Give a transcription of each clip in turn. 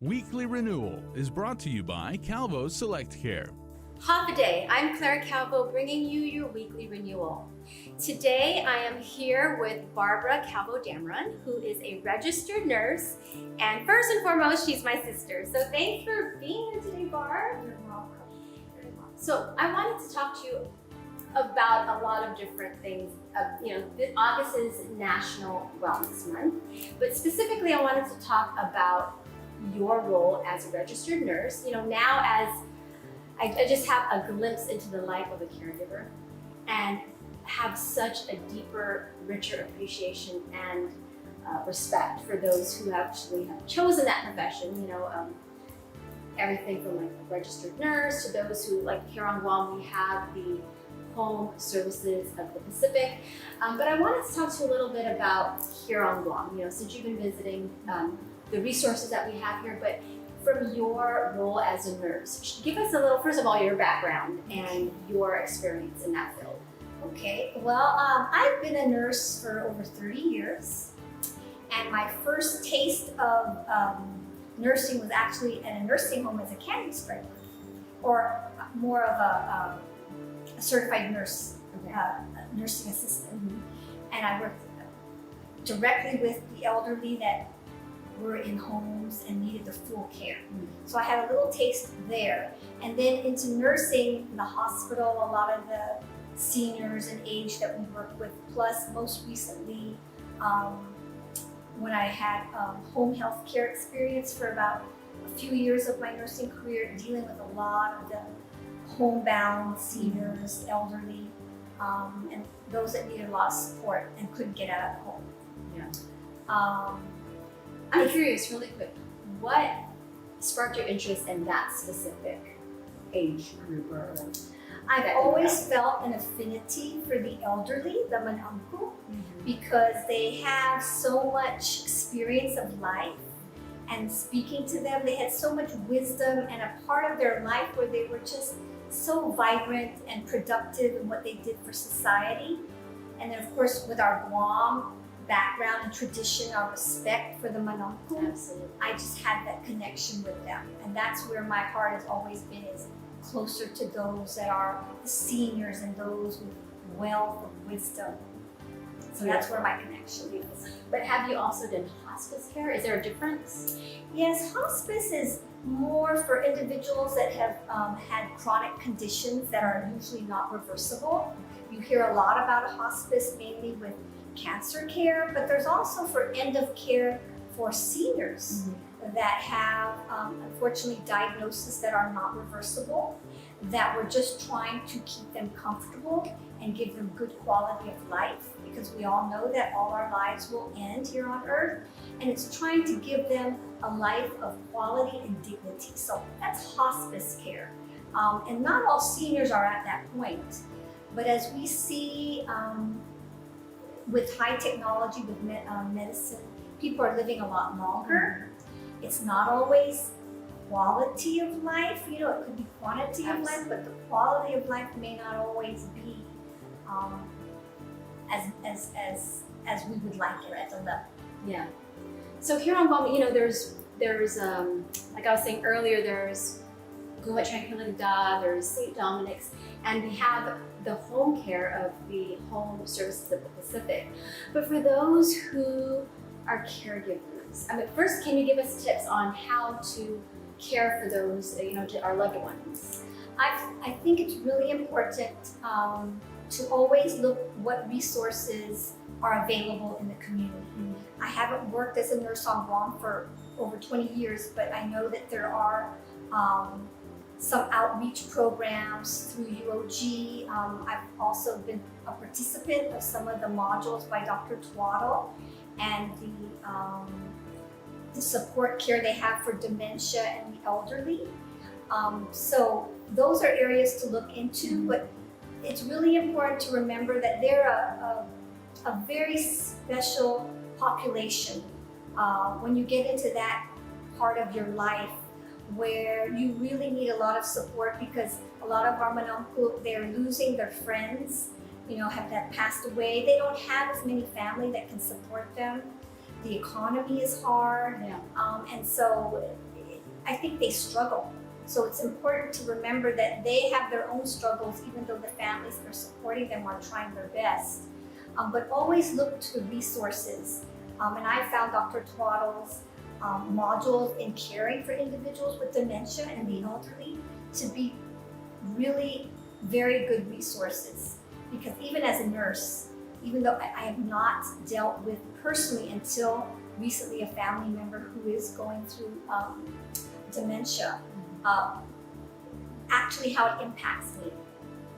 Weekly Renewal is brought to you by Calvo Select Care. Half a day. I'm Clara Calvo, bringing you your weekly renewal. Today, I am here with Barbara Calvo-Damron, who is a registered nurse, and first and foremost, she's my sister. So thanks for being here today, Barb. You're welcome. Very welcome. So I wanted to talk to you about a lot of different things. August is National Wellness Month, but specifically, I wanted to talk about your role as a registered nurse. Now as I just have a glimpse into the life of a caregiver and have such a deeper, richer appreciation and respect for those who actually have chosen that profession. Everything from like a registered nurse to those who, like here on Guam, we have the Home Services of the Pacific. But I wanted to talk to you a little bit about here on Guam, since you've been visiting the resources that we have here, but from your role as a nurse, give us a little, first of all, your background and your experience in that field. Okay, well, I've been a nurse for over 30 years, and my first taste of nursing was actually at a nursing home as a candy spreader, or more of a certified nurse, nursing assistant. And I worked directly with the elderly that were in homes and needed the full care. So I had a little taste there. And then into nursing in the hospital, a lot of the seniors and age that we work with, plus most recently, when I had home health care experience for about a few years of my nursing career, dealing with a lot of the homebound seniors, elderly, and those that needed a lot of support and couldn't get out of the home. Yeah. I'm curious, really quick, what sparked your interest in that specific age group? I've always felt an affinity for the elderly, the manamku, because they have so much experience of life, and speaking to them, they had so much wisdom and a part of their life where they were just so vibrant and productive in what they did for society. And then of course, with our Guam background and tradition, our respect for the manamku, I just had that connection with them. And that's where my heart has always been, is closer to those that are the seniors and those with wealth of wisdom. So that's where my connection is. But have you also done hospice care? Is there a difference? Yes, hospice is more for individuals that have had chronic conditions that are usually not reversible. You hear a lot about a hospice mainly with cancer care, but there's also for end of care for seniors that have unfortunately diagnoses that are not reversible, that we're just trying to keep them comfortable and give them good quality of life, because we all know that all our lives will end here on earth, and it's trying to give them a life of quality and dignity. So that's hospice care. And not all seniors are at that point, but as we see with high technology, with medicine, people are living a lot longer. It's not always quality of life, it could be quantity of life, but the quality of life may not always be as we would like it at the level. Yeah. So here on Guam, there's like I was saying earlier, there's Guam Tranquilidad, there's St. Dominic's, and we have the home care of the Home Services of the Pacific. But for those who are caregivers, first, can you give us tips on how to care for those, to our loved ones? I think it's really important to always look what resources are available in the community. I haven't worked as a nurse on Guam for over 20 years, but I know that there are some outreach programs through UOG. I've also been a participant of some of the modules by Dr. Tuado and the support care they have for dementia and the elderly. So those are areas to look into, but it's really important to remember that they're a very special population when you get into that part of your life where you really need a lot of support, because a lot of our manamku, they're losing their friends, have passed away. They don't have as many family that can support them. The economy is hard, and so I think they struggle. So it's important to remember that they have their own struggles, even though the families that are supporting them are trying their best. But always look to the resources. And I found Dr. Twaddle's modules in caring for individuals with dementia and the elderly to be really very good resources. Because even as a nurse, even though I have not dealt with personally until recently a family member who is going through dementia, actually how it impacts me.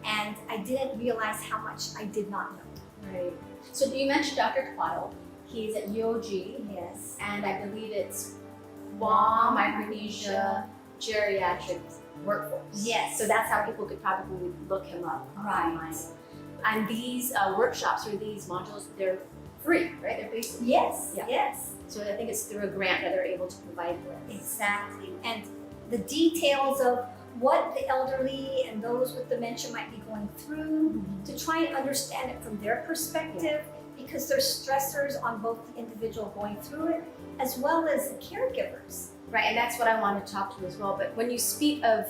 And I didn't realize how much I did not know. Right. So you mentioned Dr. Twaddle. He's at UOG. Yes. And I believe it's Guam, Micronesia, Geriatric Workforce. Yes. So that's how people could probably look him up online. And these workshops or these modules, they're free, right? They're basically Yes, Yeah. yes. So I think it's through a grant that they're able to provide this. Exactly. And the details of what the elderly and those with dementia might be going through, to try and understand it from their perspective, because there's stressors on both the individual going through it as well as the caregivers. Right, and that's what I want to talk to as well. But when you speak of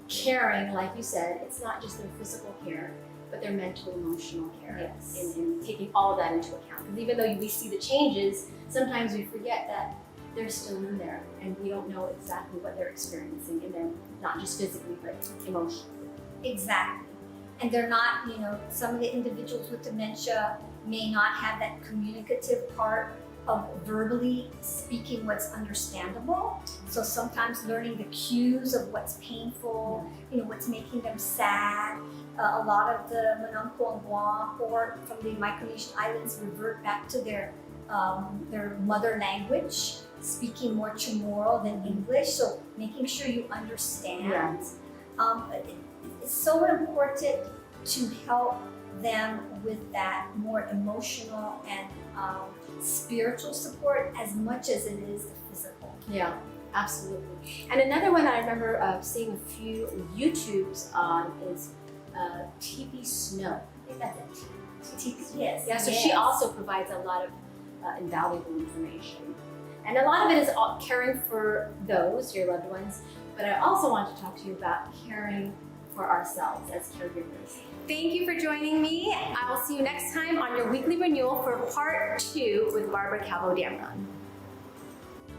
caring, like you said, it's not just their physical care, but their mental, emotional care. Yes. And taking all of that into account. Because even though we see the changes, sometimes we forget that they're still in there and we don't know exactly what they're experiencing, and then not just physically, but emotionally. Exactly. And they're not, some of the individuals with dementia may not have that communicative part of verbally speaking what's understandable. So sometimes learning the cues of what's painful, what's making them sad. A lot of the Manamco and Guam or from the Micronesian islands revert back to their mother language, speaking more Chamorro than English. So making sure you understand. It's so important to help them with that more emotional and spiritual support as much as it is the physical. Yeah, absolutely. And another one I remember seeing a few YouTubes on is TP Snow. I think that's it. TP. Yes. Yeah, so yes. she also provides a lot of invaluable information. And a lot of it is caring for those, your loved ones, but I also want to talk to you about caring for ourselves as caregivers. Thank you for joining me. I will see you next time on your weekly renewal for part 2 with Barbara Calvo-Damron.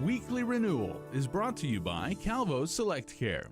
Weekly Renewal is brought to you by Calvo Select Care.